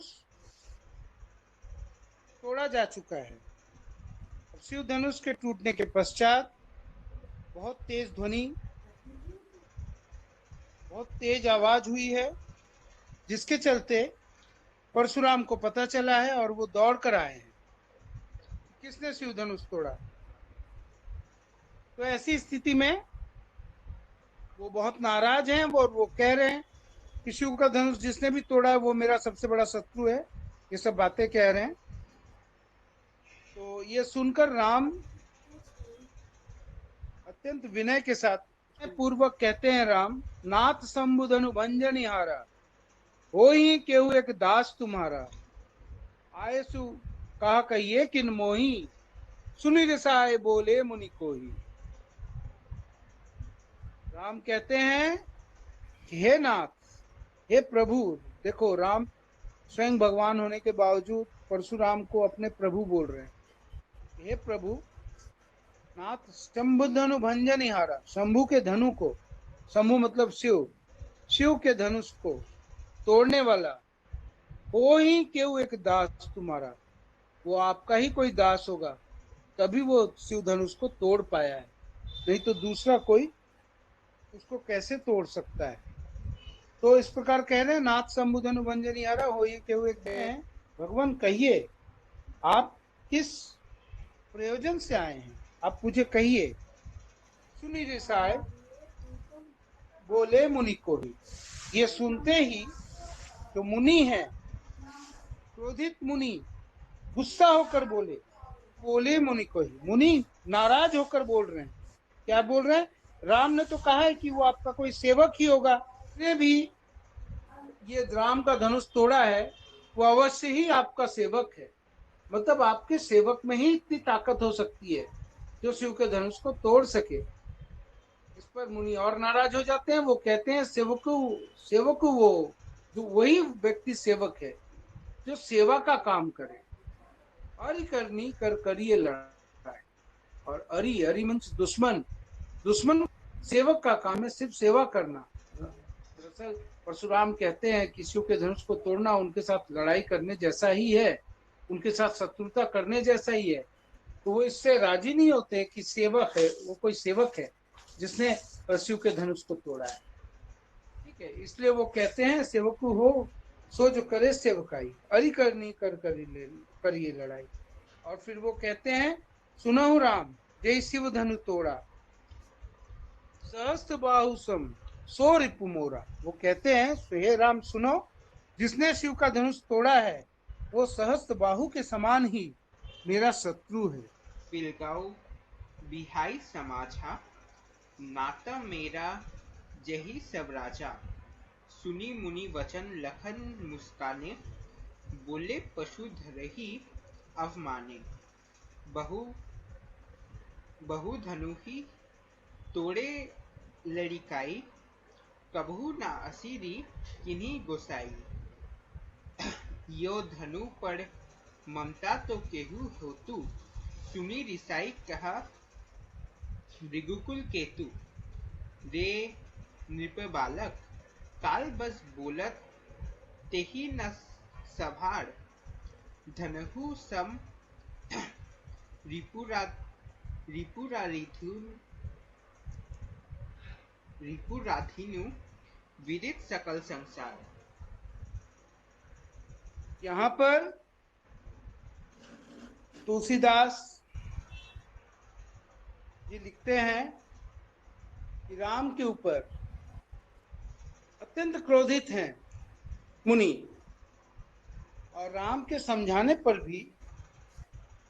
धनुष तोड़ा जा चुका है। शिव धनुष के टूटने के पश्चात बहुत तेज ध्वनि, बहुत तेज आवाज हुई है, जिसके चलते परशुराम को पता चला है और वो दौड़ कर आए हैं। किसने शिव धनुष तोड़ा? तो ऐसी स्थिति में वो बहुत नाराज हैं और वो कह रहे हैं कि शिव का धनुष जिसने भी तोड़ा है वो मेरा सबसे बड़ा शत्रु है। ये सब बातें कह रहे हैं। तो ये सुनकर राम अत्यंत विनय के साथ पूर्वक कहते हैं, राम नाथ संबुधनु भंजनी हारा, हो ही केहू एक दास तुम्हारा, आयसु कहा कहिए किन मोही, सुनि रसाए बोले मुनि कोही। राम कहते हैं कि हे नाथ, हे प्रभु। देखो, राम स्वयं भगवान होने के बावजूद परशुराम को अपने प्रभु बोल रहे हैं। हे प्रभु, नाथ शंभु धनु भंजन हारा, शंभु के धनु को, शंभु मतलब शिव, शिव के धनुष को तोड़ने वाला, हो ही क्यों एक दास तुम्हारा, वो आपका ही कोई दास होगा तभी वो शिव धनुष को तोड़ पाया है, नहीं तो दूसरा कोई उसको कैसे तोड़ सकता है। तो इस प्रकार कह रहे हैं, नाथ शंभु धनु भंजन हारा, हो ही क्यों एक हैं। भगवान कहिए, आप किस प्रयोजन से आए हैं, आप मुझे कहिए। सुनी रिसाए बोले मुनि को ही। ये सुनते ही जो मुनि है, क्रोधित मुनि, गुस्सा होकर बोले, बोले मुनि को ही। मुनि नाराज होकर बोल रहे हैं। क्या बोल रहे हैं? राम ने तो कहा है कि वो आपका कोई सेवक ही होगा, ने भी ये राम का धनुष तोड़ा है, वो अवश्य ही आपका सेवक है। मतलब आपके सेवक में ही इतनी ताकत हो सकती है जो शिव के धनुष को तोड़ सके। इस पर मुनि और नाराज हो जाते हैं। वो कहते हैं, सेवक सेवक वो जो वही व्यक्ति सेवक है जो सेवा का काम करे, अरि करनी कर करिए लड़ाई। और अरि, अरि मीन्स दुश्मन, दुश्मन सेवक का काम है सिर्फ सेवा करना। दरअसल परशुराम कहते हैं कि शिव के धनुष को तोड़ना उनके साथ लड़ाई करने जैसा ही है, उनके साथ शत्रुता करने जैसा ही है। तो वो इससे राजी नहीं होते कि सेवक है, वो कोई सेवक है जिसने शिव के धनुष को तोड़ा है। ठीक है, इसलिए वो कहते हैं, सेवक हो सो जो करे सेवकाई, अरि करनी कर करिए लड़ाई। और फिर वो कहते हैं, सुनहु राम जय शिव धनु तोड़ा, सहस्त्र बाहु सम सो रिपु मोरा। वो कहते हैं, हे राम सुनो, जिसने शिव का धनुष तोड़ा है वो सहस्त्र बाहु के समान ही मेरा शत्रु है। पिलगाऊ बिहाई समाजा, नाता मेरा जही सब राजा, सुनी मुनि वचन लखन मुस्काने, बोले पशु धरही अवमाने, बहु बहु धनु ही तोड़े लड़िकाई, कबहू ना असीरी किन्हीं गोसाई, यो धनु पड़ ममता तो केहू होतु, सुनी रिसाई कहा मृगुकुल केतु, रे नृप बालक काल बस बोलत तेही न सभाड़, धनहु सम रिपुराधिनु विदित सकल संसार। यहाँ पर तुलसीदास जी लिखते हैं कि राम के ऊपर अत्यंत क्रोधित हैं मुनि, और राम के समझाने पर भी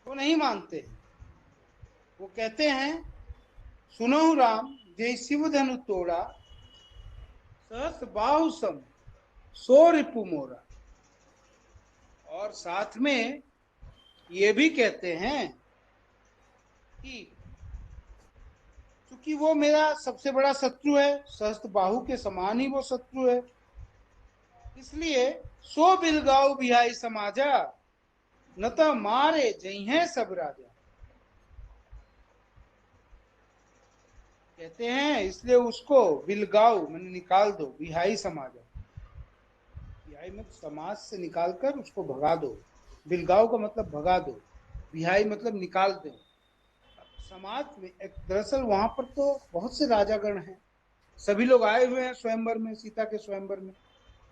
वो नहीं मानते। वो कहते हैं, सुनो राम जय शिव धनु तोड़ा, सहस बाहु सम सो रिपु मोरा। और साथ में ये भी कहते हैं कि क्योंकि वो मेरा सबसे बड़ा शत्रु है, सहस्त्र बाहु के समान ही वो शत्रु है, इसलिए सो बिलगाऊ बिहाई समाजा, न तो मारे जई हैं सब राजा। कहते हैं इसलिए उसको बिलगाऊ मैंने निकाल दो, बिहाई समाजा। बिहाई मत समाज से निकाल कर उसको भगा दो। बिलगाओ का मतलब भगा दो, बिहाई मतलब निकाल दो। समाज में दरअसल वहां पर तो बहुत से राजागण हैं, सभी लोग आए हुए हैं स्वयंवर में, सीता के स्वयंवर में।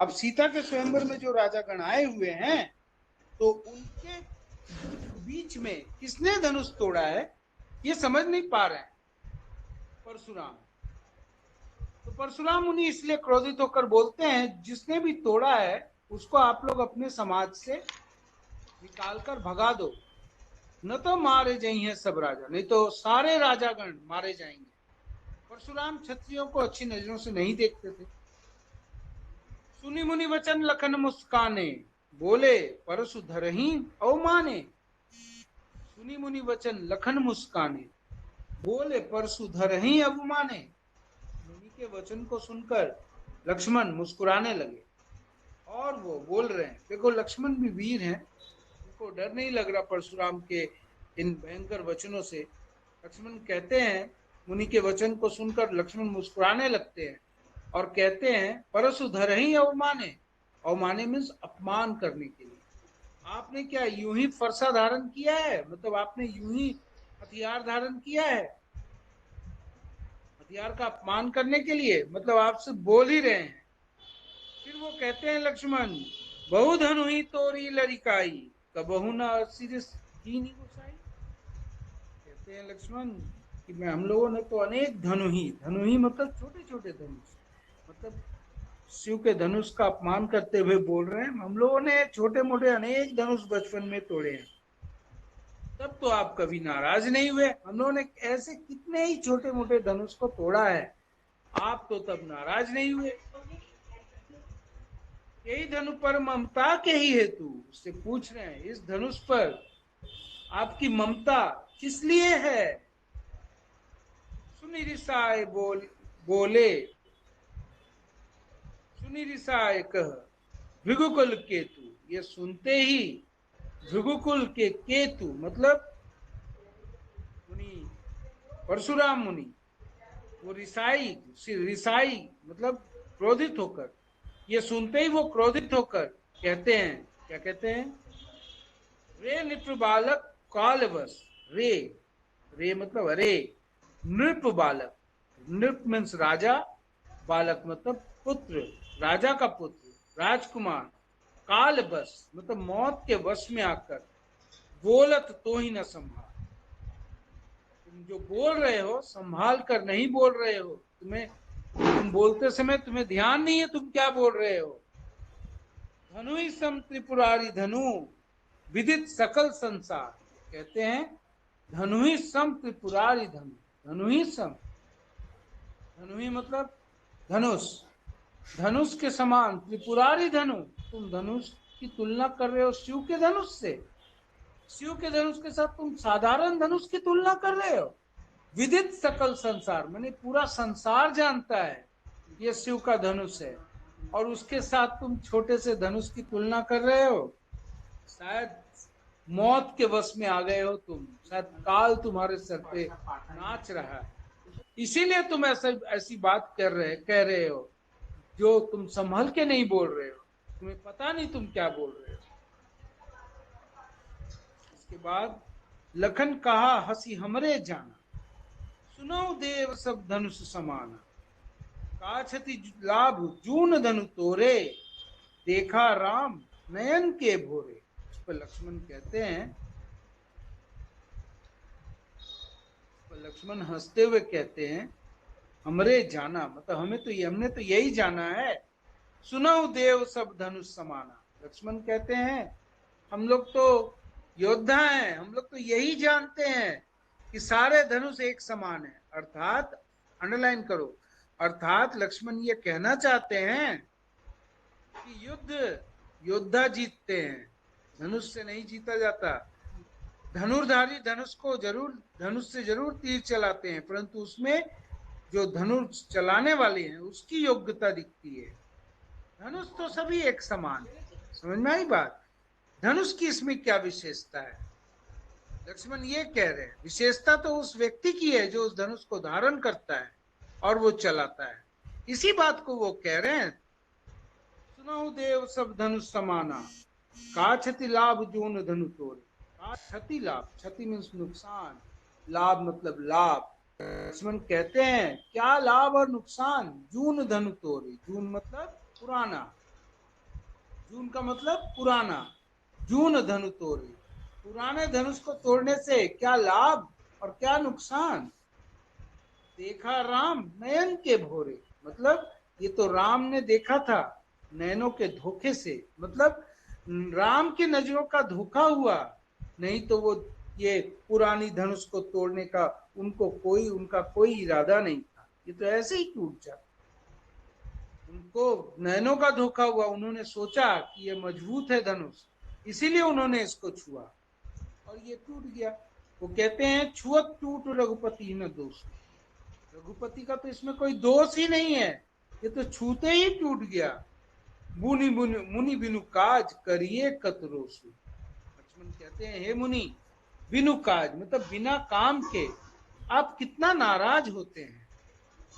अब सीता के स्वयंवर में जो राजागण आए हुए हैं, तो उनके बीच में किसने धनुष तोड़ा है ये समझ नहीं पा रहे हैं। परशुराम। तो परशुराम मुनि इसलिए क्रोधित होकर बोलते हैं, जिसने भी तोड़ा है उसको आप लोग अपने समाज से निकालकर भगा दो, न तो मारे जाएंगे सब राजा, नहीं तो सारे राजागण मारे जाएंगे। परशुराम क्षत्रियों को अच्छी नजरों से नहीं देखते थे। सुनी मुनि वचन लखन मुस्काने, बोले परशु धरही अवमाने। सुनी मुनि वचन लखन मुस्काने, बोले परशु धरही अवमाने। मुनि के वचन को सुनकर लक्ष्मण मुस्कुराने लगे और वो बोल रहे हैं, देखो लक्ष्मण भी वीर हैं, उनको डर नहीं लग रहा परशुराम के इन भयंकर वचनों से। लक्ष्मण कहते हैं, मुनि के वचन को सुनकर लक्ष्मण मुस्कुराने लगते हैं और कहते हैं, परशु धरही अवमाने। अवमाने मीन्स अपमान करने के लिए। आपने क्या यूं ही फरसा धारण किया है, मतलब आपने यूं ही हथियार धारण किया है हथियार का अपमान करने के लिए, मतलब आपसे बोल ही रहे हैं। फिर वो कहते हैं लक्ष्मण, बहु धनु ही तोरी लड़िकाई, कबहु न सिरिस कीनी गुसाई। कहते हैं लक्ष्मण कि मैं हम लोगों ने तो अनेक धनु ही मतलब छोटे छोटे धनुष, मतलब शिव के धनुष का अपमान करते हुए बोल रहे हैं, हम लोगों ने छोटे मोटे अनेक धनुष बचपन में तोड़े हैं, तब तो आप कभी नाराज नहीं हुए। हम लोगों ने ऐसे कितने ही छोटे मोटे धनुष को तोड़ा है, आप तो तब नाराज नहीं हुए। यही धनु पर ममता के ही हेतु, उससे पूछ रहे हैं इस धनुष पर आपकी ममता किस लिए है। सुनी रिसाए बोले, सुनी रिसाए कह भृगुकुल केतु। ये सुनते ही भृगुकुल के केतु मतलब मुनि परशुराम मुनि, वो रिसाई मतलब क्रोधित होकर, ये सुनते ही वो क्रोधित होकर कहते हैं, क्या कहते हैं, रे नृप बालक कालवश। रे, रे मतलब अरे, नृप बालक, नृप मीन्स राजा, बालक मतलब पुत्र, राजा का पुत्र, राजकुमार, काल बस मतलब मौत के वश में आकर, बोलत तो ही न संभाल। तुम जो बोल रहे हो संभाल कर नहीं बोल रहे हो, तुम बोलते समय तुम्हें ध्यान नहीं है तुम क्या बोल रहे हो। धनु ही सम त्रिपुरारी धनु, विदित सकल संसार। कहते हैं धनु ही सम त्रिपुरारी धनु, धनु ही सम, धनु ही मतलब धनुष, धनुष के समान त्रिपुरारी धनु। तुम धनुष की तुलना कर रहे हो शिव के धनुष से, शिव के धनुष के साथ तुम साधारण धनुष की तुलना कर रहे हो। विदित सकल संसार माने पूरा संसार जानता है ये शिव का धनुष है, और उसके साथ तुम छोटे से धनुष की तुलना कर रहे हो। शायद मौत के वश में आ गए हो तुम, शायद काल तुम्हारे सर पे नाच रहा है, इसीलिए तुम ऐसी बात कह रहे हो जो तुम संभल के नहीं बोल रहे हो, तुम्हें पता नहीं तुम क्या बोल रहे हो। इसके बाद लखन कहा हंसी हमरे जाना, सुनो देव सब धनुष समाना, काछति लाभ जून धनु तोरे, देखा राम नयन के भोरे। इस पर लक्ष्मण कहते हैं, लक्ष्मण हंसते हुए कहते हैं, हमरे जाना मतलब हमने तो यही जाना है। सुनो देव सब धनुष समाना, लक्ष्मण कहते हैं हम लोग तो योद्धा हैं, हम लोग तो यही जानते हैं कि सारे धनुष एक समान है। अर्थात अंडरलाइन करो, अर्थात लक्ष्मण ये कहना चाहते हैं कि युद्ध योद्धा जीतते हैं, धनुष से नहीं जीता जाता। धनुर्धारी धनुष से जरूर तीर चलाते हैं, परंतु उसमें जो धनुष चलाने वाले हैं उसकी योग्यता दिखती है। धनुष तो सभी एक समान है, समझ में आई बात। धनुष की इसमें क्या विशेषता है, लक्ष्मण ये कह रहे हैं विशेषता तो उस व्यक्ति की है जो उस धनुष को धारण करता है और वो चलाता है, इसी बात को वो कह रहे हैं। सुनहु देव सब धनुष समाना, का क्षति लाभ जोन धनु तोरे। का क्षति लाभ, क्षति मीन्स नुकसान, लाभ मतलब लाभ। लक्ष्मण कहते हैं क्या लाभ और नुकसान, जून धनु तोरे। जून मतलब पुराना, जून का मतलब पुराना, जून धनु तोरे। पुराने धनुष को तोड़ने से क्या लाभ और क्या नुकसान। देखा राम नयन के भोरे, मतलब ये तो राम ने देखा था नयनों के धोखे से, मतलब राम की नजरों का धोखा हुआ, नहीं तो वो ये पुरानी धनुष को तोड़ने का उनका कोई इरादा नहीं था, ये तो ऐसे ही टूट जाता। उनको नयनों का धोखा हुआ, उन्होंने सोचा कि ये मजबूत है धनुष, इसीलिए उन्होंने इसको छुआ और ये टूट गया। वो कहते हैं छुअत टूट रघुपति न दोष, रघुपति का तो इसमें कोई दोष ही नहीं है, ये तो छूते ही टूट गया। मुनि बिनु काज करिए कतरोसु। लक्ष्मण कहते हैं हे मुनि, बिनु काज मतलब बिना काम के आप कितना नाराज होते हैं,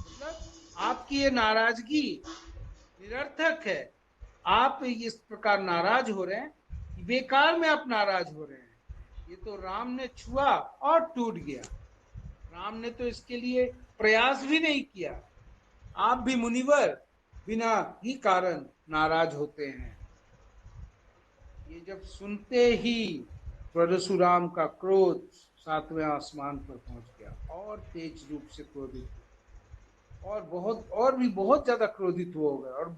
मतलब आपकी ये नाराजगी निरर्थक है। आप इस प्रकार नाराज हो रहे हैं, बेकार में आप नाराज हो रहे हैं। ये तो राम ने छुआ और टूट गया, राम ने तो इसके लिए प्रयास भी नहीं किया। आप भी मुनिवर बिना ही कारण नाराज होते हैं। ये जब सुनते ही परशुराम का क्रोध 7वें आसमान पर पहुंच गया और तेज रूप से क्रोधित, और भी बहुत ज्यादा क्रोधित हो गए और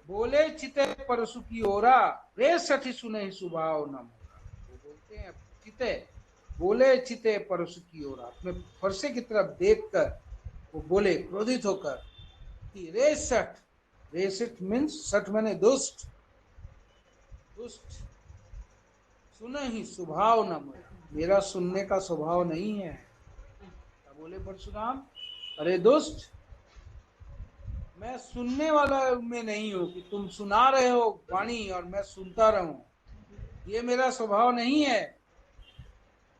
बोले चिते परशु की ओरा, रे सठी सुने सुभाव न मोरा। वो बोलते हैं चिते, बोले चिते परशु की ओरा, अपने फरसे की तरफ देखकर वो बोले क्रोधित होकर कि रे सठ, रे सठ मीन्स सठ माने दुष्ट, दुष्ट सुन ही स्वभाव न मोरा, मेरा सुनने का स्वभाव नहीं है। क्या बोले परशुराम, अरे दुष्ट, मैं सुनने वाला में नहीं हूं कि तुम सुना रहे हो वाणी और मैं सुनता रहूं, ये मेरा स्वभाव नहीं है।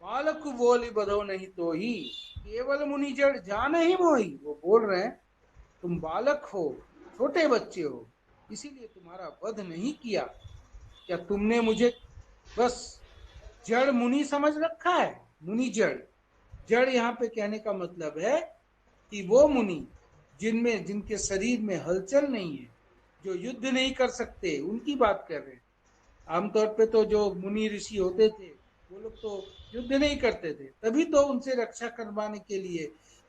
बालक बोली बधो नहीं तो ही, केवल मुनि जड़ जान ही मोही। वो बोल रहे हैं तुम बालक हो, छोटे बच्चे हो, इसीलिए तुम्हारा वध नहीं किया। क्या तुमने मुझे बस जड़ मुनि समझ रखा है। मुनि जड़, जड़ यहाँ पे कहने का मतलब है कि वो मुनि जिनके शरीर में हलचल नहीं है, जो युद्ध नहीं कर सकते, उनकी बात कर रहे हैं। आमतौर पे तो जो मुनि ऋषि होते थे वो लोग तो युद्ध नहीं करते थे, तभी तो उनसे रक्षा करवाने के लिए,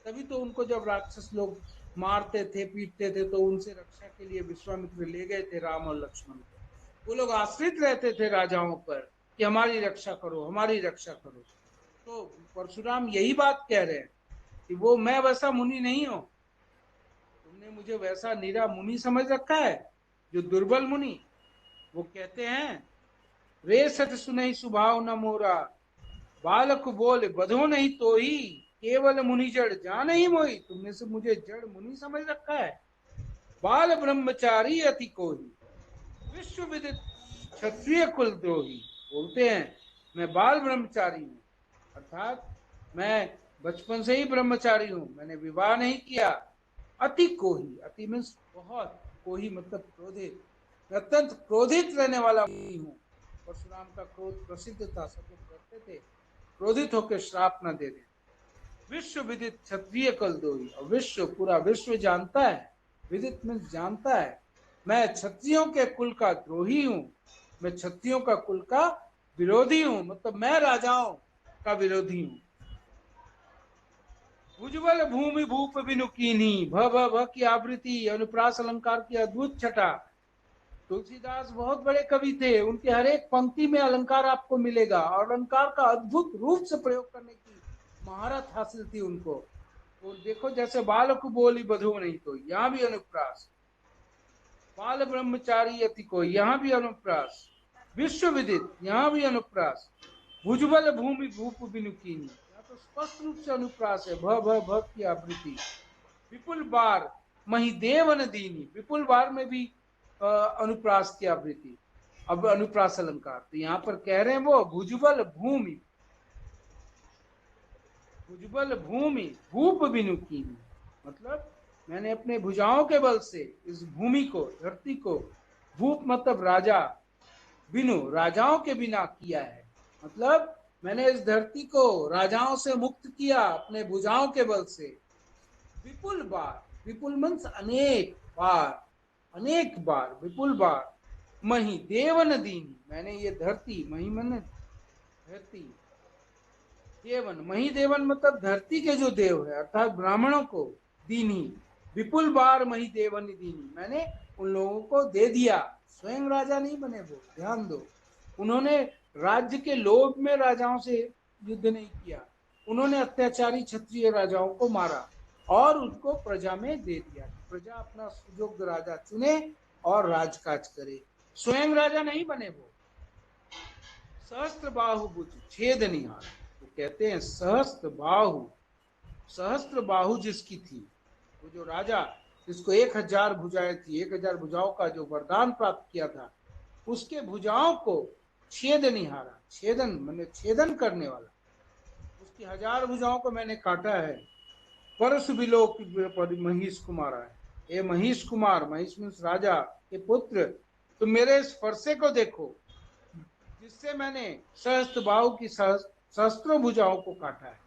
तभी तो उनको जब राक्षस लोग मारते थे पीटते थे तो उनसे रक्षा के लिए विश्वामित्र ले गए थे राम और लक्ष्मण को। वो लोग आश्रित रहते थे राजाओं पर कि हमारी रक्षा करो, हमारी रक्षा करो। तो परशुराम यही बात कह रहे हैं कि वो मैं वैसा मुनि नहीं हूं, तुमने मुझे वैसा निरा मुनि समझ रखा है जो दुर्बल मुनि। वो कहते हैं रे सठ सुनई सुभाव न मोरा, बालक बोले बधो नहीं तो ही, केवल मुनि जड़ जान ही मोही। तुमने से मुझे जड़ मुनि समझ रखा है। बाल ब्रह्मचारी अति कोही, विश्व विदित क्षत्रिय कुल द्रोही। बोलते हैं मैं बाल ब्रह्मचारी हूँ, अर्थात मैं बचपन से ही ब्रह्मचारी हूँ, मैंने विवाह नहीं किया। अति कोही, अति मीन्स बहुत, कोही मतलब क्रोधित, मैं अत्यंत क्रोधित रहने वाला हूँ। परशुराम का क्रोध प्रसिद्ध था, सब लोग करते थे, क्रोधित होकर श्राप न दे दे। विश्व विदित क्षत्रिय कल दोही, और विश्व पूरा विश्व जानता है, विदित मीन्स जानता है, मैं क्षत्रियों के कुल का द्रोही हूँ, मैं क्षत्रियों का कुल का विरोधी हूँ, मतलब मैं राजाओं का विरोधी हूँ। उज्ज्वल भूमि भूप बिनु कीन्ही, भ भ भ की आवृत्ति, अनुप्रास अलंकार की अद्भुत छटा। तुलसीदास बहुत बड़े कवि थे, उनके हर एक पंक्ति में अलंकार आपको मिलेगा और अलंकार का अद्भुत रूप से प्रयोग करने की महारत हासिल थी उनको। और देखो जैसे बालक बोली बधो नहीं तो, यहाँ भी अनुप्रास, बाल ब्रह्मचारी अति को, यहाँ भी अनुप्रास, विश्व विदित, यहाँ भी अनुप्रास, भुजबल भूमि भूप बिनु कीनी, यहाँ तो स्पष्ट रूप से अनुप्रास है, भ भ भ की आवृत्ति। विपुल बार मही देवन दीनी, विपुल बार में भी अनुप्रास की आवृत्ति, अब अनुप्रास अलंकार। तो यहाँ पर कह रहे हैं वो भुजबल भूमि, भुजबल भूमि भूप बिनु कीनी, मतलब मैंने अपने भुजाओं के बल से इस भूमि को, धरती को, भूप मतलब राजा, बिनु राजाओं के बिना किया है। मतलब मैंने इस धरती को राजाओं से मुक्त किया अपने भुजाओं के बल से। विपुल बार, विपुल मंस अनेक बार, अनेक बार, विपुल बार। मही देवन दीनी, मैंने ये धरती, मही मन धरती, देवन, मही देवन मतलब धरती के जो देव है अर्थात ब्राह्मणों को, दीनी, विपुल बार मही देवन दीनी, मैंने उन लोगों को दे दिया। स्वयं राजा नहीं बने वो, ध्यान दो। उन्होंने राज्य के लोभ में राजाओं से युद्ध नहीं किया, उन्होंने अत्याचारी क्षत्रिय राजाओं को मारा और उनको प्रजा में दे दिया। प्रजा अपना सुयोग्य राजा चुने और राजकाज करे, स्वयं राजा नहीं बने वो। सहस्त्र बाहु भुज छेद निहार, तो कहते हैं सहस्त्र बाहु, सहस्त्र बाहु जिसकी थी, वो जो राजा जिसको 1000 भुजाएं थी, 1000 भुजाओं का जो वरदान प्राप्त किया था, उसके भुजाओं को छेद निहारा, छेदन मैंने छेदन करने वाला, उसकी 1000 भुजाओं को मैंने काटा है। परस बिलोक महिष कुमार है, ये महिष कुमार, महिष मीन्स राजा के पुत्र, तो मेरे इस फरसे को देखो जिससे मैंने सहस्त्र बाहु की सहस्त्रों भुजाओं को काटा है।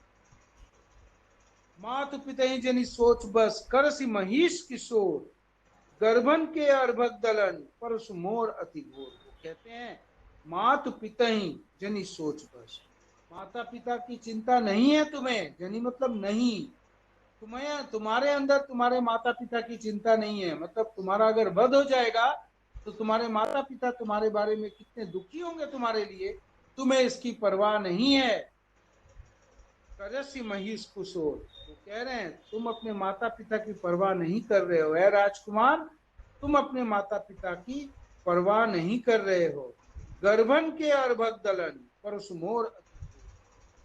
मातु पितई जनी सोच बस करसी महिष किशोर, गर्भन के अर्भक दलन परसु मोर अति घोर। वो कहते हैं मातु पितई जनी सोच बस, माता पिता की चिंता नहीं है तुम्हें, जनी मतलब नहीं, तुम्हें, तुम्हारे अंदर तुम्हारे माता पिता की चिंता नहीं है, मतलब तुम्हारा अगर वध हो जाएगा तो तुम्हारे माता पिता तुम्हारे बारे में कितने दुखी होंगे तुम्हारे लिए, तुम्हें इसकी परवाह नहीं है। करसी महिष कुशोर, वो कह रहे हैं तुम अपने माता पिता की परवाह नहीं कर रहे हो, है राजकुमार, तुम अपने माता पिता की परवाह नहीं कर रहे हो। गर्भन के अर्भक दलन परसुमोर,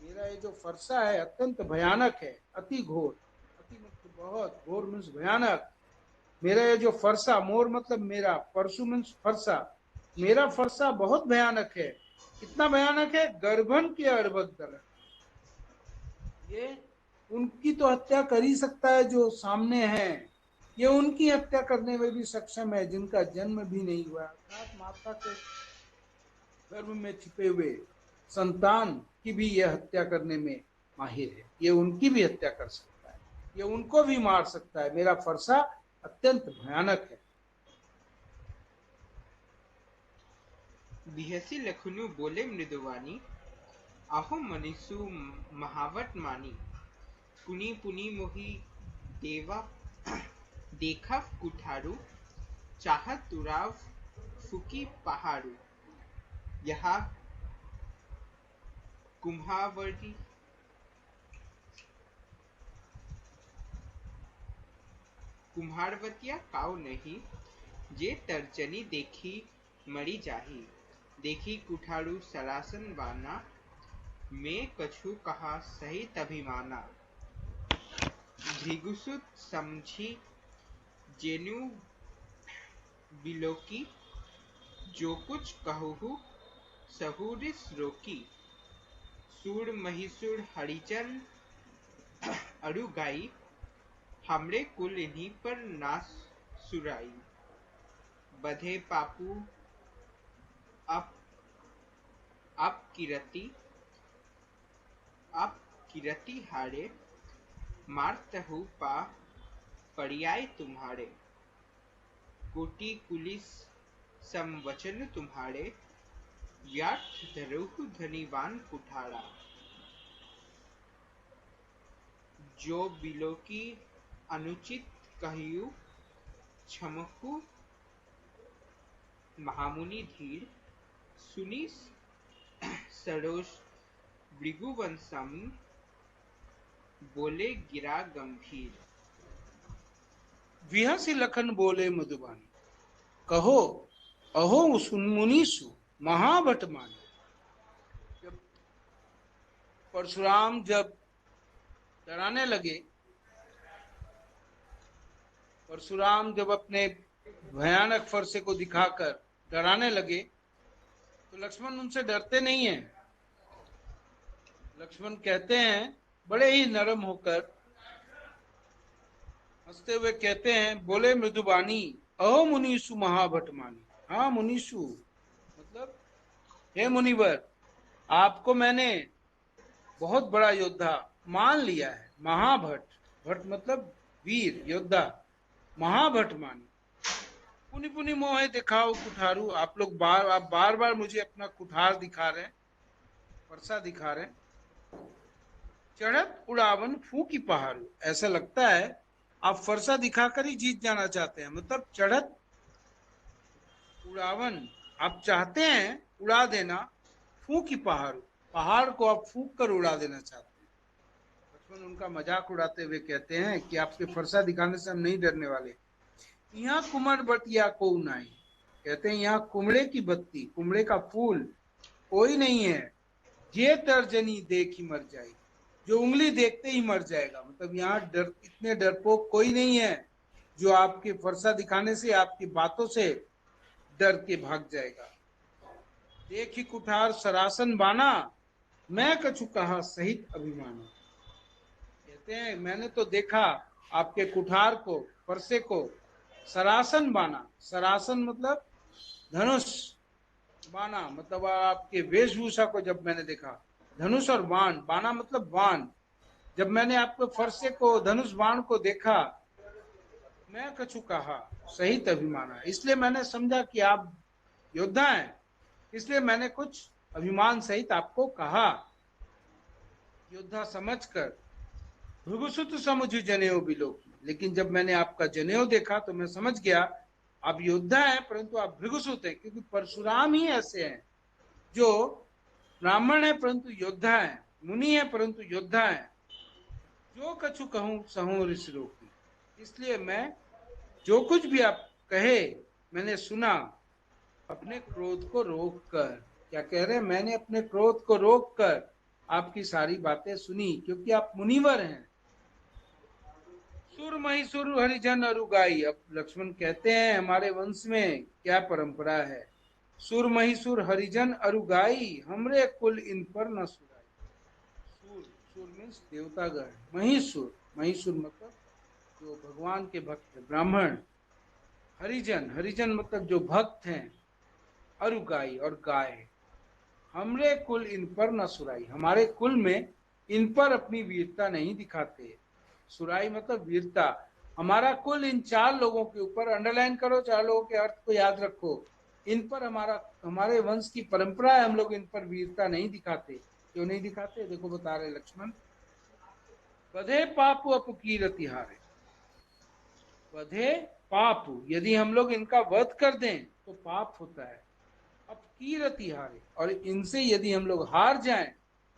मेरा ये जो फरसा है अत्यंत भयानक है, अति घोर, अति मतलब बहुत, घोर मीन्स भयानक। मेरा ये जो फरसा, मोर मतलब मेरा, परसु मीन्स फरसा, मेरा फरसा बहुत भयानक है। कितना भयानक है? गर्भन के अर्भक दलन, ये उनकी तो हत्या कर ही सकता है जो सामने है, ये उनकी हत्या करने में भी सक्षम है जिनका जन्म भी नहीं हुआ, अर्थात माता के गर्भ में छिपे हुए संतान की भी यह हत्या करने में माहिर है, ये उनकी भी हत्या कर सकता है, ये उनको भी मार सकता है। मेरा फरसा अत्यंत भयानक है। बिहसी लखनऊ बोले मृदुवानी, आहो मनीषु महावत मानी, पुनी पुनी मोही देवा देखा कुठारू, चाहत तुराव फुकी पहाड़ू, यहाँ कुम्हावरी कुम्हारवतिया काउ नहीं, जे तर्जनी देखी मरी जाही, देखी कुठारू सरासन बाना, मैं कछु कहा सही तभिमाना, भृगुसुत समझी जेनु बिलोकी, जो कुछ कहूँ सहुरिस रोकी, सूर महिसूर हरिचन अरुगाई, हमरे कुल इन्हीं पर नास सुराई, बधे पापू अब किरती हारे, मारतहु पा परियाय तुम्हारे, कोटि कुलिस समवचन तुम्हारे, यार्थ धरुहु धनीवान कुठारा, जो बिलो की अनुचित कहियु क्षमकु महामुनि धीर, सुनी सरोज भृगुवंशम, बोले गिरा गंभीर। विहसी लखन बोले मधुबानी, कहो अहो सुनमुनीसु महाभट मानी। जब परशुराम जब डराने लगे, परशुराम जब अपने भयानक फरसे को दिखाकर डराने लगे, तो लक्ष्मण उनसे डरते नहीं हैं। लक्ष्मण कहते हैं बड़े ही नरम होकर, हंसते हुए कहते हैं, बोले मृदुबानी, अहो मुनीषु महाभटमानी। हाँ मुनीषु मतलब हे मुनिवर, आपको मैंने बहुत बड़ा योद्धा मान लिया है। महाभट, भट मतलब वीर योद्धा, महाभट मानी। पुनि पुनि मोहे दिखाओ कुठारू, आप बार बार मुझे अपना कुठार दिखा रहे हैं, परसा दिखा रहे हैं। चढ़त उड़ावन फूकी पहाड़ू, ऐसा लगता है आप फरसा दिखाकर ही जीत जाना चाहते हैं। मतलब चढ़त उड़ावन, आप चाहते हैं उड़ा देना, फूकी पहाड़ू, पहाड़ को आप फूक कर उड़ा देना चाहते हैं। लक्ष्मण उनका मजाक उड़ाते हुए कहते हैं कि आपके फरसा दिखाने से हम नहीं डरने वाले। यहाँ कुमर बतिया को नाई, कहते हैं यहाँ कुमड़े की बत्ती, कुमड़े का फूल कोई नहीं है। ये तर्जनी देख ही मर जाएगी, जो उंगली देखते ही मर जाएगा। मतलब यहाँ डर, इतने डरपोक कोई नहीं है जो आपके फरसा दिखाने से, आपकी बातों से डर के भाग जाएगा। देखी कुठार सरासन बाना, मैं कछु कहा सहित अभिमानी। कहते हैं मैंने तो देखा आपके कुठार को, फरसे को, सरासन बाना, सरासन मतलब धनुष, बाना मतलब आपके वेशभूषा को जब मैंने देखा, धनुष और बाण, बाना मतलब बाण, जब मैंने आपके फरसे को, धनुष बाण को देखा, मैं कछु कहा सहित अभिमाना, इसलिए मैंने समझा कि आप योद्धा हैं, इसलिए मैंने कुछ अभिमान सहित आपको कहा। योद्धा समझकर भृगुसुत समुझ जनेऊ बिलोकी, लेकिन जब मैंने आपका जनेऊ देखा तो मैं समझ गया आप योद्धा हैं, परंतु आप भृगुसुत हैं, क्योंकि परशुराम ही ऐसे हैं जो ब्राह्मण है परंतु योद्धा है, मुनि है परंतु योद्धा है। जो कछु कहूं सहूं ऋषि रोकी, इसलिए मैं जो कुछ भी आप कहे मैंने सुना, अपने क्रोध को रोक कर। क्या कह रहे हैं, मैंने अपने क्रोध को रोक कर आपकी सारी बातें सुनी, क्योंकि आप मुनिवर हैं। सुर महिसुर हरिजन अरुगाई, अब लक्ष्मण कहते हैं हमारे वंश में क्या परंपरा है, सुर महिसुर हरिजन अरुगाई, हमरे कुल इन पर न सुराई। सुर, सुर मीन्स देवतागण, महिसुर, महिसुर मतलब जो भगवान के भक्त है, ब्राह्मण। हरिजन, हरिजन मतलब जो भक्त हैं। अरुगाई और गाय, हमरे कुल इन पर न सुराई, हमारे कुल में इन पर अपनी वीरता नहीं दिखाते। सुराई मतलब वीरता। हमारा कुल इन चार लोगों के ऊपर, अंडरलाइन करो, चार लोगों के अर्थ को याद रखो, इन पर हमारा, हमारे वंश की परंपरा है, हम लोग इन पर वीरता नहीं दिखाते। क्यों नहीं दिखाते, देखो बता रहे लक्ष्मण। बधे पाप अपकीरति हारे, बधे पाप, यदि हम लोग इनका वध कर दें तो पाप होता है। अपकीरति हारे, और इनसे यदि हम लोग हार जाएं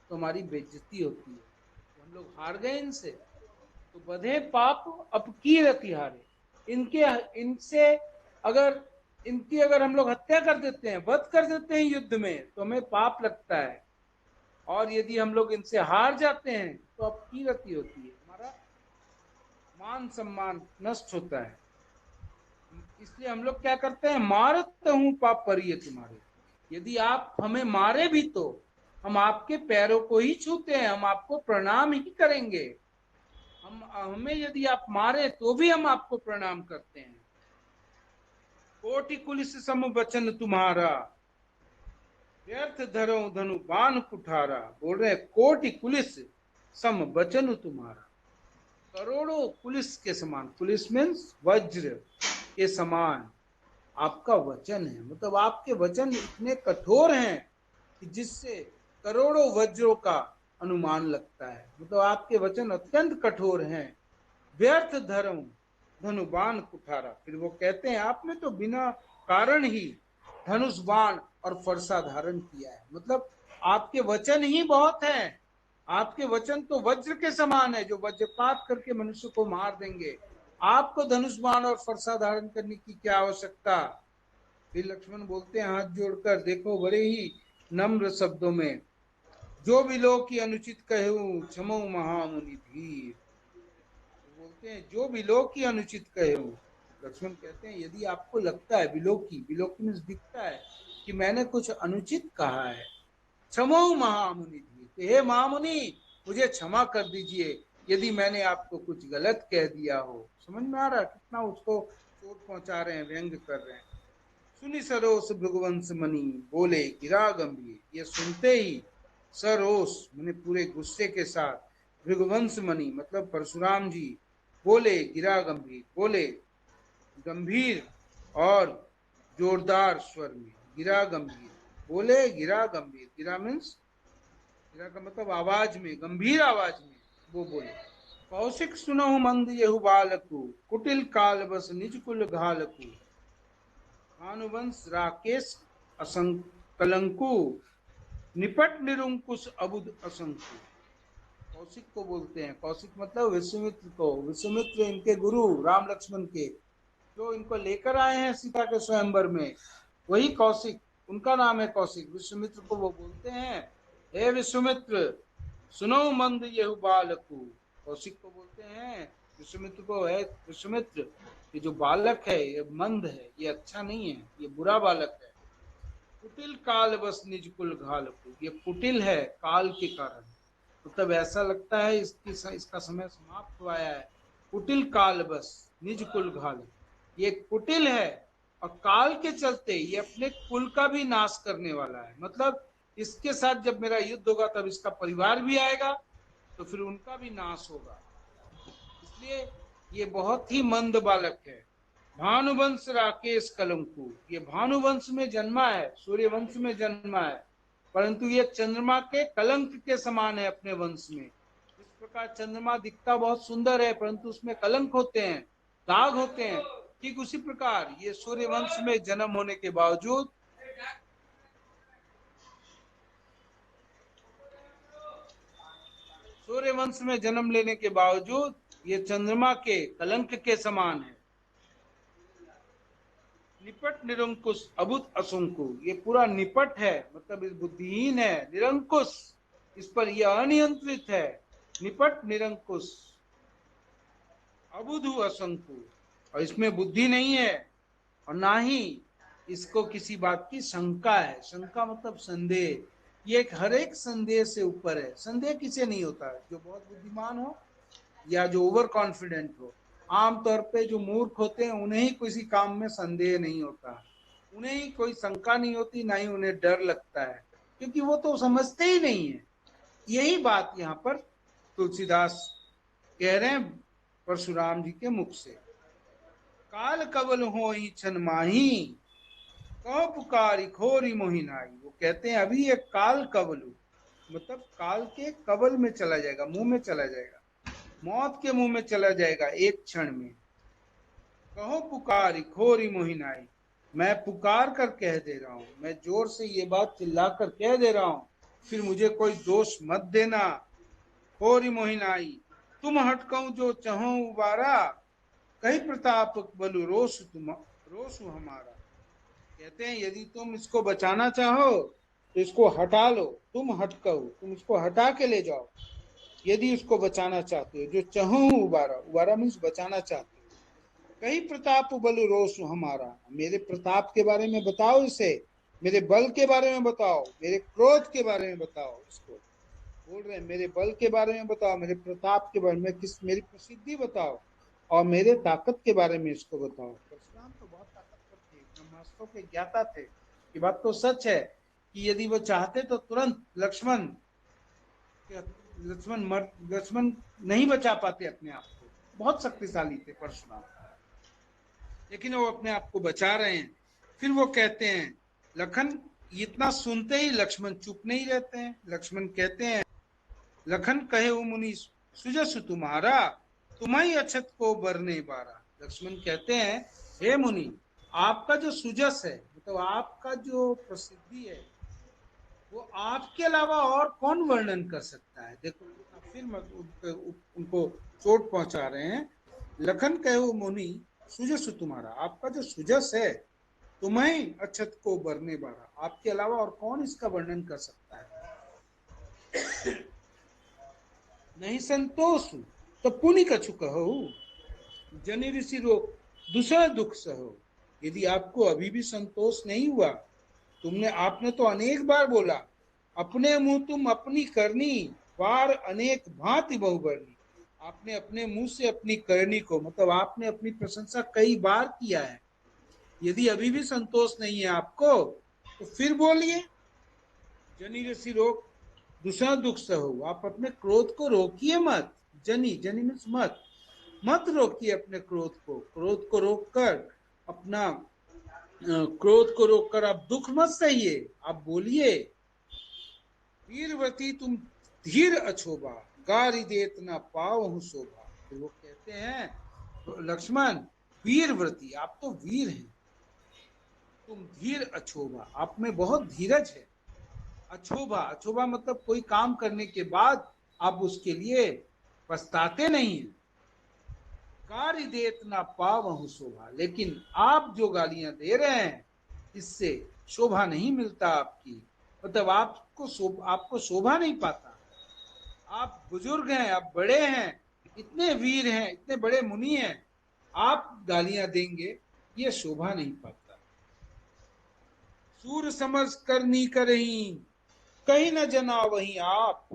तो हमारी बेइज्जती होती है। तो हम लोग हार गए इनसे, तो बधे पाप अपकीरति हारे, इनके, इनसे अगर, इनकी अगर हम लोग हत्या कर देते हैं, वध कर देते हैं युद्ध में, तो हमें पाप लगता है। और यदि हम लोग इनसे हार जाते हैं तो अपकीरति होती है, हमारा मान सम्मान नष्ट होता है। इसलिए हम लोग क्या करते हैं, मारत हूं पाप परिय तुम्हारे, यदि आप हमें मारे भी तो हम आपके पैरों को ही छूते हैं, हम आपको प्रणाम ही करेंगे। हम, हमें यदि आप मारे तो भी हम आपको प्रणाम करते हैं। कोटि कुलिस सम वचन तुम्हारा, व्यर्थ धरो धनु बाण कुठारा, बोल रहे कोटि कुलिस सम वचन तुम्हारा, करोड़ों पुलिस के समान, पुलिस मीन्स वज्र के समान आपका वचन है। मतलब आपके वचन इतने कठोर हैं कि जिससे करोड़ों वज्रों का अनुमान लगता है। मतलब आपके वचन अत्यंत कठोर हैं। व्यर्थ धर्म धनु बाण कुठारा, फिर वो कहते हैं आपने तो बिना कारण ही धनुष बाण और फरसा धारण किया है। मतलब आपके वचन ही बहुत हैं, आपके वचन तो वज्र के समान है जो वज्रपात करके मनुष्य को मार देंगे। आपको धनुष बाण और फरसा धारण करने की क्या आवश्यकता। फिर लक्ष्मण बोलते हैं हाथ जोड़कर, देखो बड़े ही नम्र शब्दों में, जो भी लोग की अनुचित कहूं क्षमो महामुनि धीर, बोलते हैं जो भी लोग की अनुचित कहूं। लक्ष्मण कहते हैं यदि आपको लगता है, विलोकी, विलोकी में दिखता है कि मैंने कुछ अनुचित कहा है, क्षमो महामुनि धीर, हे महामुनि मुझे क्षमा कर दीजिए, यदि मैंने आपको कुछ गलत कह दिया हो। समझ में आ रहा है कितना उसको चोट पहुंचा रहे हैं, व्यंग कर रहे हैं। सुनी सरोस भृगुवंश मणि, बोले गिरा गंभीर। ये सुनते ही सरोस मैंने पूरे गुस्से के साथ, भृगुवंश मणि मतलब परशुराम जी, बोले गिरा गंभीर, बोले गंभीर और जोरदार स्वर में, गिरा गंभीर, बोले गिरा गंभीर। गिरा मीन्स, गिरा का मतलब आवाज में, गंभीर आवाज में वो बोले। कौशिक सुनहु मंद यहु बालकु, कुटिल काल बस निज कुल घालकु। भानुवंश राकेश असंकलंकु, निपट निरुंकुश अबुद असंकु। कौशिक को बोलते हैं, कौशिक मतलब विश्वामित्र को। विश्वामित्र इनके गुरु राम लक्ष्मण के, जो इनको लेकर आए हैं सीता के स्वयंवर में, वही कौशिक, उनका नाम है कौशिक। विश्वामित्र को वो बोलते हैं, हे विश्वामित्र सुनो मंद यहु बालकु। कौशिक को बोलते हैं विश्वामित्र को, है विश्वामित्र ये जो बालक है ये मंद है, ये अच्छा नहीं है, ये बुरा बालक है। कुटिल काल बस निज कुल घालकु, ये कुटिल है काल के कारण, मतलब ऐसा लगता है इसका समय समाप्त हुआ है। कुटिल काल बस निज कुल घाल, ये कुटिल है और काल के चलते ये अपने कुल का भी नाश करने वाला है। मतलब इसके साथ जब मेरा युद्ध होगा तब इसका परिवार भी आएगा, तो फिर उनका भी नाश होगा, इसलिए ये बहुत ही मंद बालक है। भानुवंश राकेश कलंकु, ये भानुवंश में जन्मा है, सूर्यवंश में जन्मा है, परंतु ये चंद्रमा के कलंक के समान है अपने वंश में। इस प्रकार चंद्रमा दिखता बहुत सुंदर है, परंतु उसमें कलंक होते हैं, दाग होते हैं। ठीक उसी प्रकार ये सूर्यवंश में जन्म होने के बावजूद, सूर्यवंश में जन्म लेने के बावजूद ये चंद्रमा के कलंक के समान है। निपट निरंकुश अबुत असंकु, ये पूरा निपट है, मतलब इस बुद्धिहीन है। निरंकुश, इस पर यह अनियंत्रित है। निपट निरंकुश, अबुधु असंकु, और इसमें बुद्धि नहीं है और ना ही इसको किसी बात की शंका है। शंका मतलब संदेह, ये हर एक संदेह से ऊपर है। संदेह किसे नहीं होता है? जो बहुत बुद्धिमान हो या जो ओवर कॉन्फिडेंट हो। आमतौर पे जो मूर्ख होते हैं उन्हें ही किसी काम में संदेह नहीं होता, उन्हें ही कोई शंका नहीं होती, ना ही उन्हें डर लगता है, क्योंकि वो तो समझते ही नहीं है। यही बात यहाँ पर तुलसीदास कह रहे हैं परशुराम जी के मुख से। काल कवल हो ही छन माही, कौ पुकारी खोरी मोहिनाई। वो कहते हैं अभी ये काल कवलु, मतलब काल के कवल में चला जाएगा, मुंह में चला जाएगा, मौत के मुंह में चला जाएगा एक क्षण में। कहो पुकारी खोरी मोहिनाई, मैं पुकार कर कह दे रहा हूं, मैं जोर से ये बात चिल्लाकर कह दे रहा हूं, फिर मुझे कोई दोष मत देना। खोरी मोहिनाई, तुम हटकऊ जो चहो उबारा, कही प्रताप बलु रोसु हमारा। कहते हैं यदि तुम इसको बचाना चाहो तो इसको हटा लो, तुम हटकऊ, तुम इसको हटा के ले जाओ यदि इसको बचाना चाहते हो। जो चहो उबारा, उबारा मीन्स बचाना चाहते हो। कही प्रताप बल रोसु हमारा, मेरे प्रताप के बारे में बताओ इसे, मेरे बल के बारे में बताओ, मेरे क्रोध के बारे में बताओ। इसको बोल रहे हैं मेरे बल के बारे में बताओ, मेरे प्रताप के बारे में, मेरी प्रसिद्धि बताओ और मेरे ताकत के बारे में इसको बताओ। परशुराम तो बहुत ताकतवर थे, ब्रह्मास्त्रों के ज्ञाता थे। ये बात तो सच है कि यदि वो चाहते तो तुरंत लक्ष्मण नहीं बचा पाते अपने आप को, बहुत शक्तिशाली थे परशुराम, लेकिन वो अपने आप को बचा रहे हैं। फिर वो कहते हैं लखन, इतना सुनते ही लक्ष्मण चुप नहीं रहते हैं। लक्ष्मण कहते हैं लखन कहे मुनि सुजस तुम्हारा, तुम्हारी अक्षत को बरने बारा। लक्ष्मण कहते हैं हे मुनि, आपका जो सुजस है, मतलब आपका जो प्रसिद्धि है, वो आपके अलावा और कौन वर्णन कर सकता है। देखो फिर उनको चोट पहुंचा रहे हैं। लखन कहो मुनि सुजस तुम्हारा, आपका जो सुजस है, तुम्हें अक्षत को बरने बारा, आपके अलावा और कौन इसका वर्णन कर सकता है। नहीं संतोष तो पुनि कछु कहो, जनि ऋषि रो दूसरा दुख सहो। यदि आपको अभी भी संतोष नहीं हुआ, आपने तो अनेक बार बोला, अपने मुंह तुम अपनी करनी, बार अनेक भांति बहुबरनी। आपने अपने मुंह से अपनी करनी को, मतलब आपने अपनी प्रशंसा कई बार किया है। यदि अभी भी संतोष नहीं है आपको तो फिर बोलिए। जनी रसी रोक दूसरा दुख सहो। आप अपने क्रोध को रोकिए मत। जनी जनी मीन्स मत, मत रोकिए अपने क्रोध को। क्रोध को रोककर अपना क्रोध को रोककर आप दुख मत सहिए। आप बोलिए, वीरवती तुम धीर अछोभा, गारी देत न पावहु शोभा। फिर वो कहते हैं लक्ष्मण, वीरव्रती आप तो वीर हैं, तुम धीर अछोभा आप में बहुत धीरज है। अछोभा, अछोभा मतलब कोई काम करने के बाद आप उसके लिए पछताते नहीं हैं। गारी देत ना पावहु शोभा, लेकिन आप जो गालियां दे रहे हैं इससे शोभा नहीं मिलता आपकी, मतलब आपको शोभा नहीं पाता। आप बुजुर्ग हैं, आप बड़े हैं, इतने वीर हैं, इतने बड़े मुनि हैं, आप गालियां देंगे ये शोभा नहीं पाता। सूर समझ करनी करही, कहीं न जना वही आप,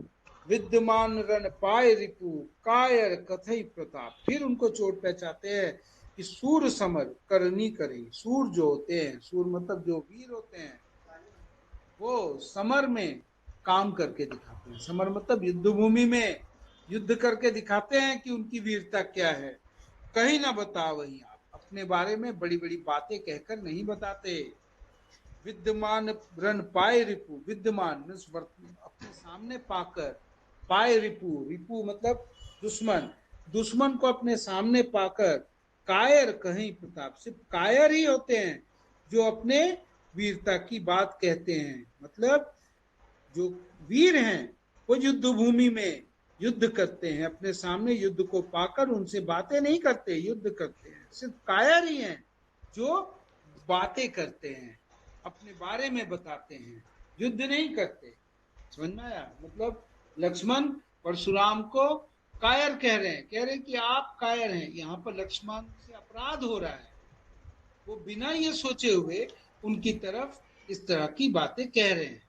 विद्यमान रण पाए रिपु, कायर कथई प्रताप। फिर उनको चोट पहुंचाते हैं कि सूर समर करनी करी। सूर जो होते हैं, सूर मतलब जो वीर होते हैं, वो समर में काम करके दिखाते हैं। समर मतलब युद्ध भूमि में युद्ध करके दिखाते हैं कि उनकी वीरता क्या है। कहीं ना बता वही आप, अपने बारे में बड़ी बड़ी बातें कहकर नहीं बताते। विद्यमान रण पाए रिपु, विद्यमान अपने सामने पाकर, पाए रिपु, रिपु मतलब दुश्मन, दुश्मन को अपने सामने पाकर, कायर कहीं प्रताप, सिर्फ कायर ही होते हैं जो अपने वीरता की बात कहते हैं। मतलब जो वीर हैं वो युद्ध भूमि में युद्ध करते हैं, अपने सामने युद्ध को पाकर उनसे बातें नहीं करते, युद्ध करते हैं। सिर्फ कायर ही हैं जो बातें करते हैं, अपने बारे में बताते हैं, युद्ध नहीं करते। समझ में आया? मतलब लक्ष्मण परशुराम को कायर कह रहे हैं, कह रहे हैं कि आप कायर हैं। यहाँ पर लक्ष्मण से अपराध हो रहा है, वो बिना ये सोचे हुए उनकी तरफ इस तरह की बातें कह रहे हैं।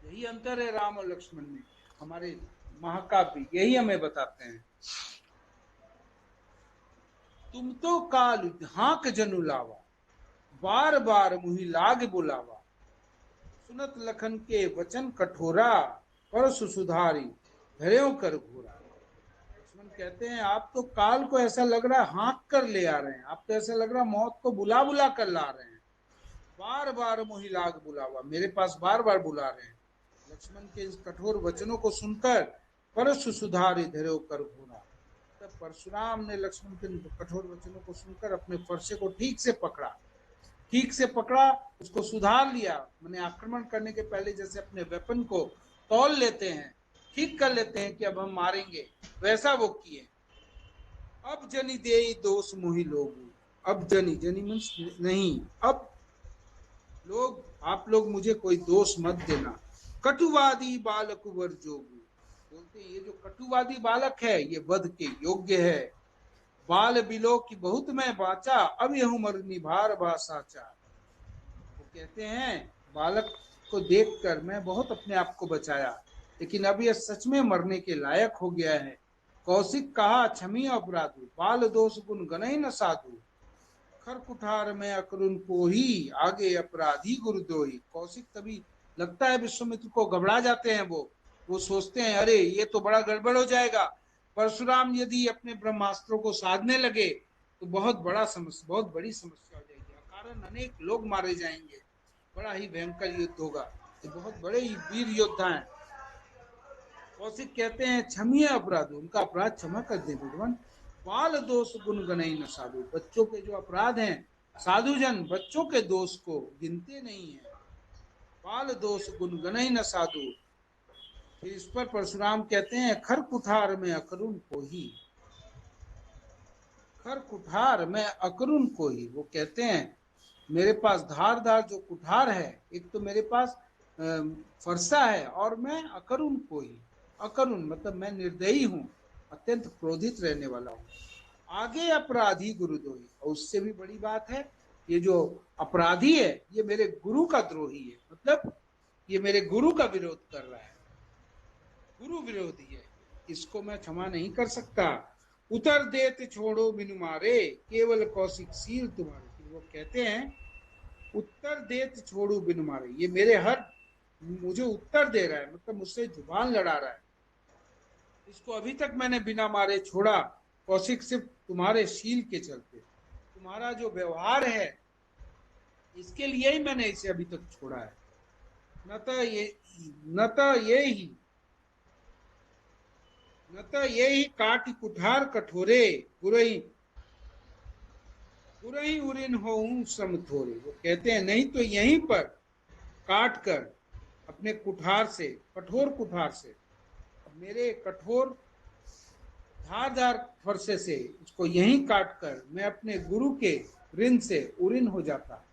यही अंतर है राम और लक्ष्मण में। हमारे महाकाव्य यही हमें बताते हैं। तुम तो काल हाँक जनु लावा, बार बार मुहि लाग बुलावा, सुनत लखन के वचन कठोरा, परसु सुधारी धर्यों कर घोरा। लक्ष्मण कहते हैं आप तो काल को ऐसा लग रहा है हाँक कर ले आ रहे हैं, आप तो ऐसा लग रहा है मौत को बुला बुला कर ला रहे हैं। बार बार मुहि लाग बुलावा, मेरे पास बार बार बुला रहे हैं। लक्ष्मण के इस कठोर वचनों को सुनकर परशु सुधारी धर्यों कर घोरा, तब परशुराम ने लक्ष्मण के कठोर वचनों को सुनकर अपने फरसे को ठीक से पकड़ा, उसको सुधार लिया। मैंने आक्रमण करने के पहले जैसे अपने वेपन को तौल लेते हैं, ठीक कर लेते हैं कि अब हम मारेंगे, वैसा वो किए। अब जनी दे दोष मुहि लोग, अब जनी, जनी मीन्स नहीं, अब लोग, आप लोग मुझे कोई दोष मत देना। कटुवादी बालक वर जोगु, बोलते हैं ये जो कटुवादी बालक है ये वध के योग्य है। बाल बिलो की बहुत मैं बाचा, अब यह उम्र निभार बा साचा। वो कहते हैं बालक को देखकर मैं बहुत अपने आप को बचाया, लेकिन अब यह सच में मरने के लायक हो गया है। कौशिक कहा क्षमी अपराधु, बाल दोष गुण गणई न साधु, खर कुठार में अकरुण को ही, आगे अपराधी गुरुद्रोही। कौशिक तभी लगता है विश्वामित्र को, घबरा जाते हैं वो सोचते हैं अरे ये तो बड़ा गड़बड़ हो जाएगा, परशुराम यदि अपने ब्रह्मास्त्रों को साधने लगे तो बहुत बड़ी समस्या हो जाएगी, अकारण अनेक लोग मारे जाएंगे, बड़ा ही भयंकर युद्ध होगा, ये बहुत बड़े ही वीर योद्धा हैं। कौशिक कहते हैं क्षमीय अपराध, उनका अपराध क्षमा कर दे भगवान। बाल दोष गुण गणई न साधु, बच्चों के जो अपराध हैं, साधुजन बच्चों के दोष को गिनते नहीं है। बाल दोष गुण गणई न साधु। फिर इस पर परशुराम कहते हैं खर कुठार में अकरुण को ही, खर कुठार में अकरुण को ही। वो कहते हैं मेरे पास धारदार जो कुठार है, एक तो मेरे पास फरसा है और मैं अकरुण को ही, अकरुण मतलब मैं निर्दयी हूं, अत्यंत क्रोधित रहने वाला हूं। आगे अपराधी गुरुद्रोही, और उससे भी बड़ी बात है ये जो अपराधी है ये मेरे गुरु का द्रोही है, मतलब ये मेरे गुरु का विरोध कर रहा है, गुरु विरोधी है, इसको मैं क्षमा नहीं कर सकता। उतर देत छोड़ो बिनु मारे, केवल कौशिक सील तुम्हारे। फिर वो कहते हैं उत्तर देत छोड़ो बिनु मारे, ये मेरे हर मुझे उत्तर दे रहा है, मतलब मुझसे जुबान लड़ा रहा है। इसको अभी तक मैंने बिना मारे छोड़ा, कौशिक, सिर्फ तुम्हारे शील के चलते, तुम्हारा जो व्यवहार है इसके लिए ही मैंने इसे अभी तक छोड़ा है। न तो ये ही काट कुठार कठोरे, गुरही गुरही उरिन हो सम थोरे। वो कहते हैं नहीं तो यहीं पर काट कर अपने कुठार से, कठोर कुठार से, मेरे कठोर धारदार फरसे से इसको यहीं काट कर मैं अपने गुरु के ऋण से उऋण हो जाता।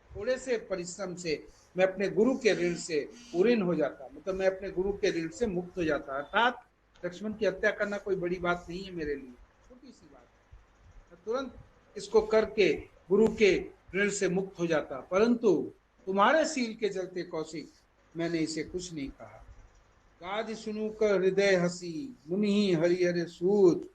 थोड़े से परिश्रम से मैं अपने गुरु के ऋण से उऋण हो जाता, मतलब मैं अपने गुरु के ऋण से मुक्त हो जाता। अर्थात लक्ष्मण की हत्या करना कोई बड़ी बात नहीं है मेरे लिए, छोटी सी बात है, मैं तुरंत इसको करके गुरु के ऋण से मुक्त हो जाता। परंतु तुम्हारे सील के चलते कौशिक मैंने इसे कुछ नहीं कहा। गाद सुनु कर हृदय हसी, मुनि हरिहर सूत।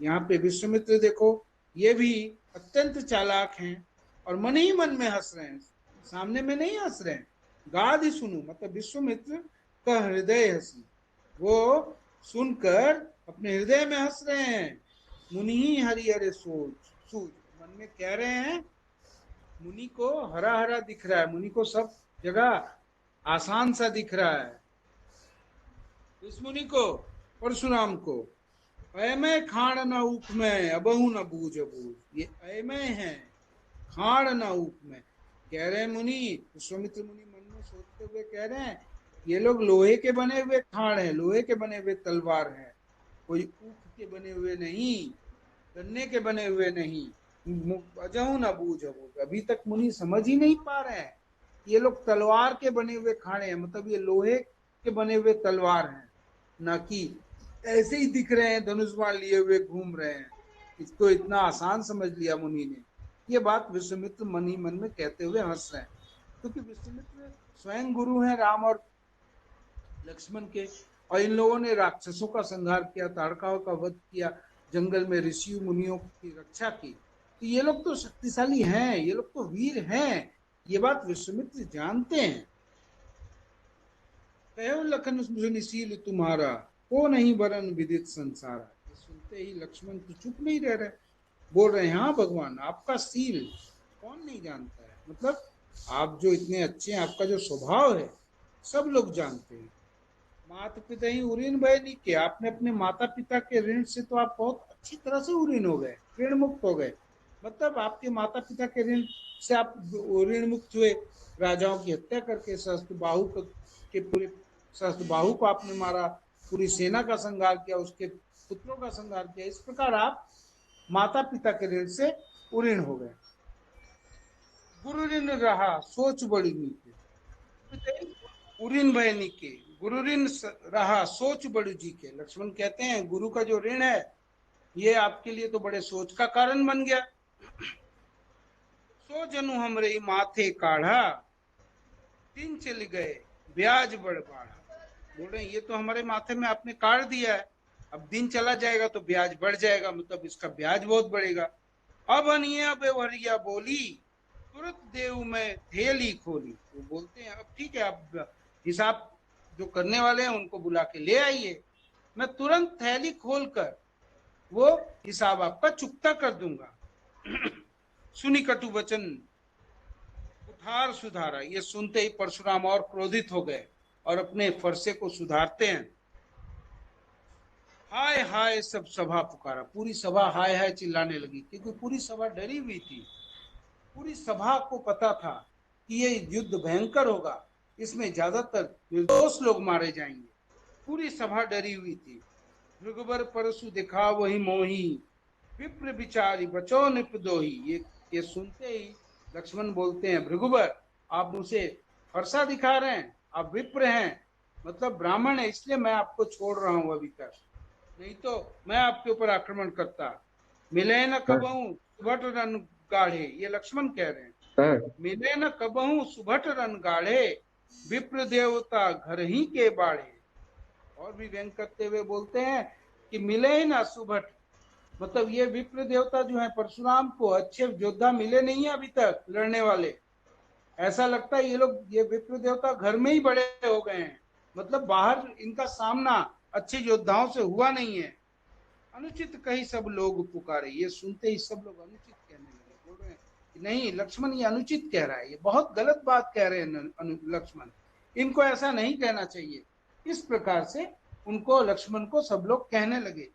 यहाँ पे विश्वामित्र देखो, ये भी अत्यंत चालाक हैं और मन ही मन में हंस रहे हैं, सामने में नहीं हंस रहे हैं। गाद सुनु मतलब विश्वामित्र का हृदय हसी, वो सुनकर अपने हृदय में हंस रहे हैं। मुनि हरिहर सूत, मन में कह रहे हैं मुनि को हरा हरा दिख रहा है, मुनि को सब जगह आसान सा दिख रहा है। इस मुनि को, परशुराम को, अयमय खाण न ऊख में अबहु न बूझ बूझ। ये अयमय है, खाण न ऊख में, कह रहे हैं मुनि, विश्वामित्र मुनि मन में सोचते हुए कह रहे हैं ये लोग लोहे के बने हुए खाण है, लोहे के बने हुए तलवार है, कोई ऊख के बने हुए नहीं, गन्ने के बने हुए नहीं। अजहु न बूझ बूझ, अभी तक मुनि समझ ही नहीं पा रहे हैं ये लोग तलवार के बने हुए खाणे हैं, मतलब ये लोहे के बने हुए तलवार हैं, ना कि ऐसे ही दिख रहे हैं धनुष बाण लिए हुए घूम रहे हैं। इसको इतना आसान समझ लिया मुनि ने। ये बात विश्वामित्र मन ही मन में कहते हुए हंस रहे हैं, क्योंकि विश्वामित्र स्वयं गुरु हैं राम और लक्ष्मण के, और इन लोगों ने राक्षसों का संहार किया, ताड़काओं का वध किया, जंगल में ऋषि मुनियों की रक्षा की। तो ये लोग तो शक्तिशाली हैं, ये लोग तो वीर हैं, ये बात विश्वामित्र जानते हैं। कहो लखन सुनिशील तुम्हारा, को नहीं वरन विदित संसारा। ये सुनते ही लक्ष्मण तो चुप नहीं रह रहे, बोल रहे हैं हाँ भगवान, आपका सील कौन नहीं जानता है, मतलब आप जो इतने अच्छे हैं, आपका जो स्वभाव है सब लोग जानते हैं। माता पिता ही उऋण भय नहीं के, आपने अपने माता पिता के ऋण से तो आप बहुत अच्छी तरह से उऋण हो गए, ऋण मुक्त हो गए, मतलब आपके माता पिता के ऋण से आप ऋण मुक्त हुए। राजाओं की हत्या करके सहस्त्रबाहु के पूरे सहस्त्रबाहु को आपने मारा, पूरी सेना का संहार किया, उसके पुत्रों का संहार किया, इस प्रकार आप माता पिता के ऋण से उऋण हो गए। गुरु ऋण रहा सोच बड़ी मीठे, उऋण भय निके, गुरु ऋण रहा सोच बड़ू जी के। लक्ष्मण कहते हैं गुरु का जो ऋण है ये आपके लिए तो बड़े सोच का कारण बन गया। सो जनु हमरे माथे काढ़ा, दिन चल गए ब्याज बढ़ बढ़ा। बोल रहे हैं ये तो हमारे माथे में आपने काट दिया है, अब दिन चला जाएगा तो ब्याज बढ़ जाएगा, मतलब इसका ब्याज बहुत बढ़ेगा। अब अनिया बेवरिया बोली, तुरंत देव में थैली खोली। वो बोलते हैं अब ठीक है, अब हिसाब जो करने वाले हैं उनको बुला के ले आइए, मैं तुरंत थैली खोलकर वो हिसाब आपका चुकता कर दूंगा। सुनी कटु वचन कुठार सुधारा। ये सुनते ही परशुराम और क्रोधित हो गए और अपने फरसे को सुधारते हैं। हाय हाय सब सभा पुकारा, पूरी सभा हाय हाय चिल्लाने लगी, क्योंकि पूरी सभा डरी हुई थी। पूरी सभा को पता था कि ये युद्ध भयंकर होगा, इसमें ज्यादातर निर्दोष लोग मारे जाएंगे। पूरी सभा डरी हुई थी। भृगुबर परशु दिखा वही मोही, विप्र विचारी बचो निपदोही। ये सुनते ही लक्ष्मण बोलते हैं भृगुबर आप मुझे फरसा दिखा रहे हैं, आप विप्र हैं, मतलब ब्राह्मण है, इसलिए मैं आपको छोड़ रहा हूं अभी तक, नहीं तो मैं आपके ऊपर आक्रमण करता। मिले न कबहू सुभट रन गाढ़े, ये लक्ष्मण कह रहे हैं, मिले न कबहू सुभट रन गाढ़े, विप्र देवता घर ही के बाढ़े। और भी व्यंग करते हुए बोलते हैं कि मिले ही ना सुभट, मतलब ये विप्र देवता जो है परशुराम को अच्छे योद्धा मिले नहीं है अभी तक लड़ने वाले। ऐसा लगता है ये विप्र देवता घर में ही बड़े हो गए हैं, मतलब बाहर इनका सामना अच्छे योद्धाओं से हुआ नहीं है। अनुचित कही सब लोग पुकारे, ये सुनते ही सब लोग अनुचित कहने लगे, बोल रहे हैं कि नहीं लक्ष्मण ये अनुचित कह रहा है, ये बहुत गलत बात कह रहे हैं लक्ष्मण, इनको ऐसा नहीं कहना चाहिए। इस प्रकार से उनको लक्ष्मण को सब लोग कहने लगे।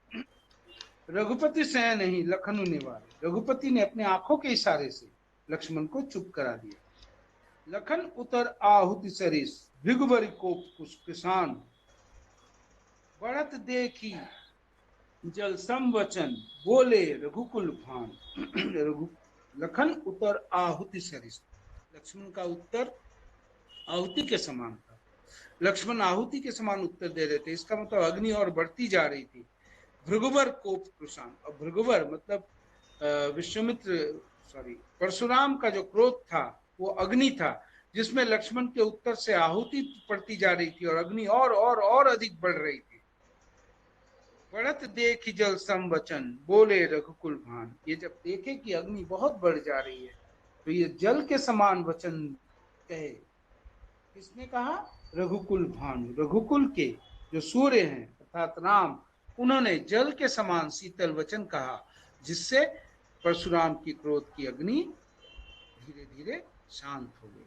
रघुपति सह नहीं लखनु निवारे, रघुपति ने अपने आंखों के इशारे से लक्ष्मण को चुप करा दिया। लखन उतर आहुति सरिस भृगुबरी को किसान, बढ़त देखी जल संवचन बोले रघुकुल भान। लखन उत्तर आहुति सरिस, लक्ष्मण का उत्तर आहुति के समान था। लक्ष्मण आहुति के समान उत्तर दे रहे थे, इसका मतलब अग्नि और बढ़ती जा रही थी। भृगुवर कोप कृषाण, और भृगुवर मतलब विश्वामित्र परशुराम का जो क्रोध था वो अग्नि था, जिसमें लक्ष्मण के उत्तर से आहुति पड़ती जा रही थी और अग्नि और अधिक बढ़ रही थी। बढ़त देख जल संवचन बोले रघुकुल भान, ये जब देखे कि अग्नि बहुत बढ़ जा रही है तो ये जल के समान वचन कहे। किसने कहा? रघुकुल भानु, रघुकुल के जो सूर्य हैं अर्थात राम, उन्होंने जल के समान शीतल वचन कहा, जिससे परशुराम की क्रोध की अग्नि धीरे धीरे शांत हो गई।